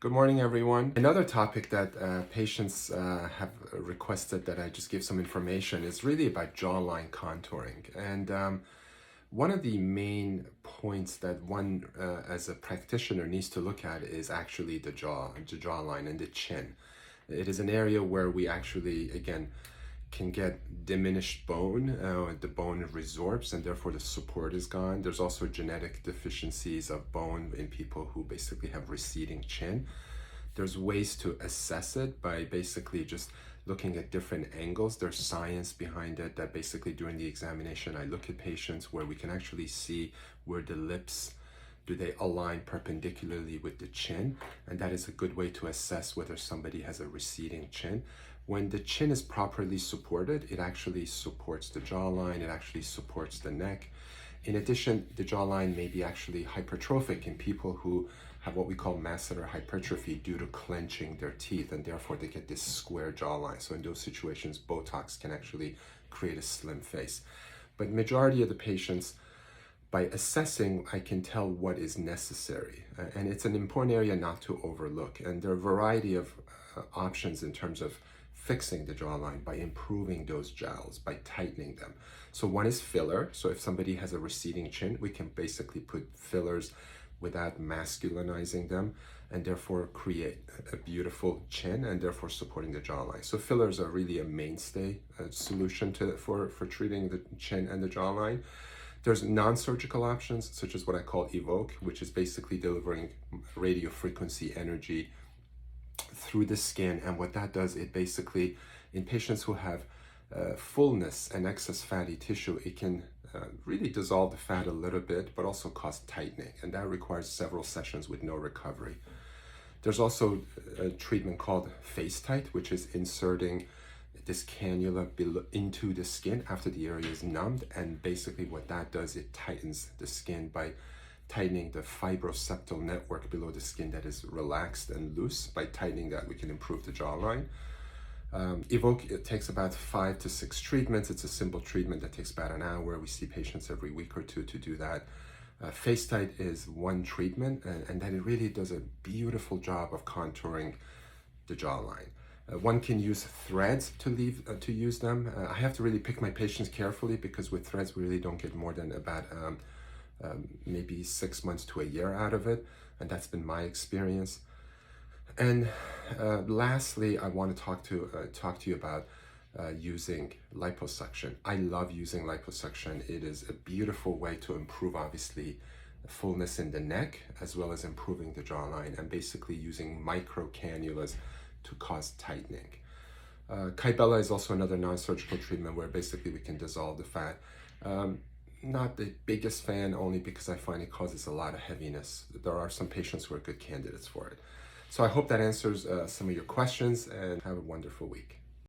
Good morning, everyone. Another topic that patients have requested that I just give some information is really about jawline contouring. And one of the main points that one, as a practitioner, needs to look at is actually the jawline and the chin. It is an area where we actually, again, can get diminished bone, the bone resorbs and therefore the support is gone. There's also genetic deficiencies of bone in people who basically have receding chin. There's ways to assess it by basically just looking at different angles. There's science behind it that basically during the examination, I look at patients where we can actually see where the lips, do they align perpendicularly with the chin? And that is a good way to assess whether somebody has a receding chin. When the chin is properly supported, it actually supports the jawline, it actually supports the neck. In addition, the jawline may be actually hypertrophic in people who have what we call masseter hypertrophy due to clenching their teeth, and therefore they get this square jawline. So in those situations, Botox can actually create a slim face. But majority of the patients, by assessing, I can tell what is necessary. And it's an important area not to overlook. And there are a variety of options in terms of fixing the jawline by improving those jowls, by tightening them. So one is filler. So if somebody has a receding chin, we can basically put fillers without masculinizing them and therefore create a beautiful chin and therefore supporting the jawline. So fillers are really a mainstay solution for treating the chin and the jawline. There's non-surgical options, such as what I call Evoke, which is basically delivering radio frequency energy through the skin. And what that does, it basically, in patients who have fullness and excess fatty tissue, it can really dissolve the fat a little bit, but also cause tightening. And that requires several sessions with no recovery. There's also a treatment called Face Tight, which is inserting this cannula into the skin after the area is numbed. And basically what that does, it tightens the skin by tightening the fibroseptal network below the skin that is relaxed and loose. By tightening that, we can improve the jawline. Evoke, it takes about 5 to 6 treatments. It's a simple treatment that takes about an hour. We see patients every week or two to do that. Face Tight is one treatment, and then it really does a beautiful job of contouring the jawline. One can use threads to use them. I have to really pick my patients carefully because with threads, we really don't get more than about maybe 6 months to a year out of it, and that's been my experience. And lastly, I want to talk to you about using liposuction. I love using liposuction. It is a beautiful way to improve, obviously, fullness in the neck, as well as improving the jawline, and basically using micro cannulas to cause tightening. Kybella is also another non-surgical treatment where basically we can dissolve the fat. Not the biggest fan, only because I find it causes a lot of heaviness. There are some patients who are good candidates for it. So I hope that answers some of your questions, and have a wonderful week.